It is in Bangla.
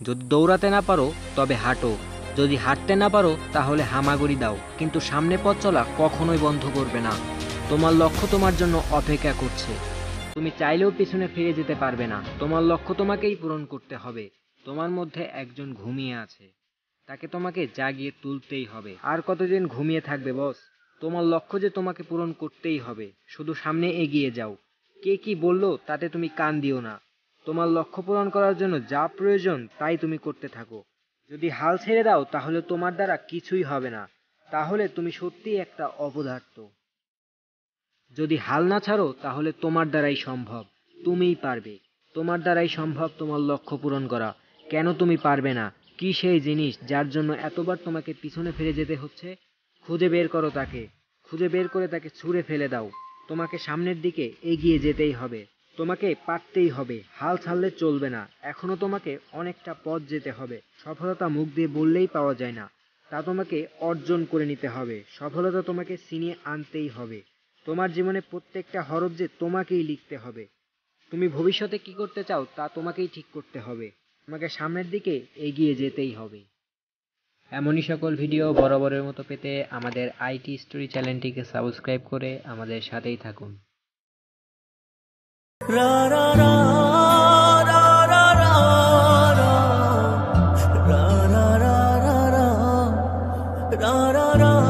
যদি দৌড়াতে না পারো তবে হাঁটো, যদি হাঁটতে না পারো তাহলে হামাগুড়ি দাও, কিন্তু সামনে পথ চলা কখনোই বন্ধ করবে না। তোমার লক্ষ্য তোমার জন্য অপেক্ষা করছে। তুমি চাইলেও পিছনে ফিরে যেতে পারবে না। তোমার লক্ষ্য তোমাকেই পূরণ করতে হবে। তোমার মধ্যে একজন ঘুমিয়ে আছে, তাকে তোমাকে জাগিয়ে তুলতেই হবে। আর কতদিন ঘুমিয়ে থাকবে বস? তোমার লক্ষ্য যে তোমাকে পূরণ করতেই হবে। শুধু সামনে এগিয়ে যাও। কে কি বললো তাতে তুমি কান দিও না। তোমার লক্ষ্য পূরণ করার জন্য যা প্রয়োজন তাই তুমি করতে থাকো। যদি হাল ছেড়ে দাও তাহলে তোমার দ্বারা কিছুই হবে না। তাহলে তুমি সত্যিই একটা অপদার্থ। যদি হাল না ছাড়ো তাহলে তোমার দ্বারাই সম্ভব। তুমিই পারবে। তোমার দ্বারাই সম্ভব তোমার লক্ষ্য পূরণ করা। কেন তুমি পারবে না? কি সেই জিনিস যার জন্য এতবার তোমাকে পিছনে ফিরে যেতে হচ্ছে? খুঁজে বের করো তাকে। খুঁজে বের করে তাকে ছুঁড়ে ফেলে দাও। তোমাকে সামনের দিকে এগিয়ে যেতেই হবে। তোমাকে পারতেই হবে। হাল ছাড়লে চলবে না। এখনো তোমাকে অনেকটা পথ যেতে হবে। সফলতা মুখ দিয়ে বললেই পাওয়া যায় না, তা তোমাকে অর্জন করে নিতে হবে। সফলতা তোমাকে ছিনিয়ে আনতেই হবে। তোমার জীবনে প্রত্যেকটা হরফ যে তোমাকেই লিখতে হবে। তুমি ভবিষ্যতে কি করতে চাও তা তোমাকেই ঠিক করতে হবে। তোমাকে সামনের দিকে এগিয়ে যেতেই হবে। এমনই সকল ভিডিও বরাবরের মতো পেতে আমাদের আইটি স্টোরি চ্যানেলটিকে সাবস্ক্রাইব করে আমাদের সাথেই থাকুন। ra ra ra ra ra ra ra ra ra ra ra ra ra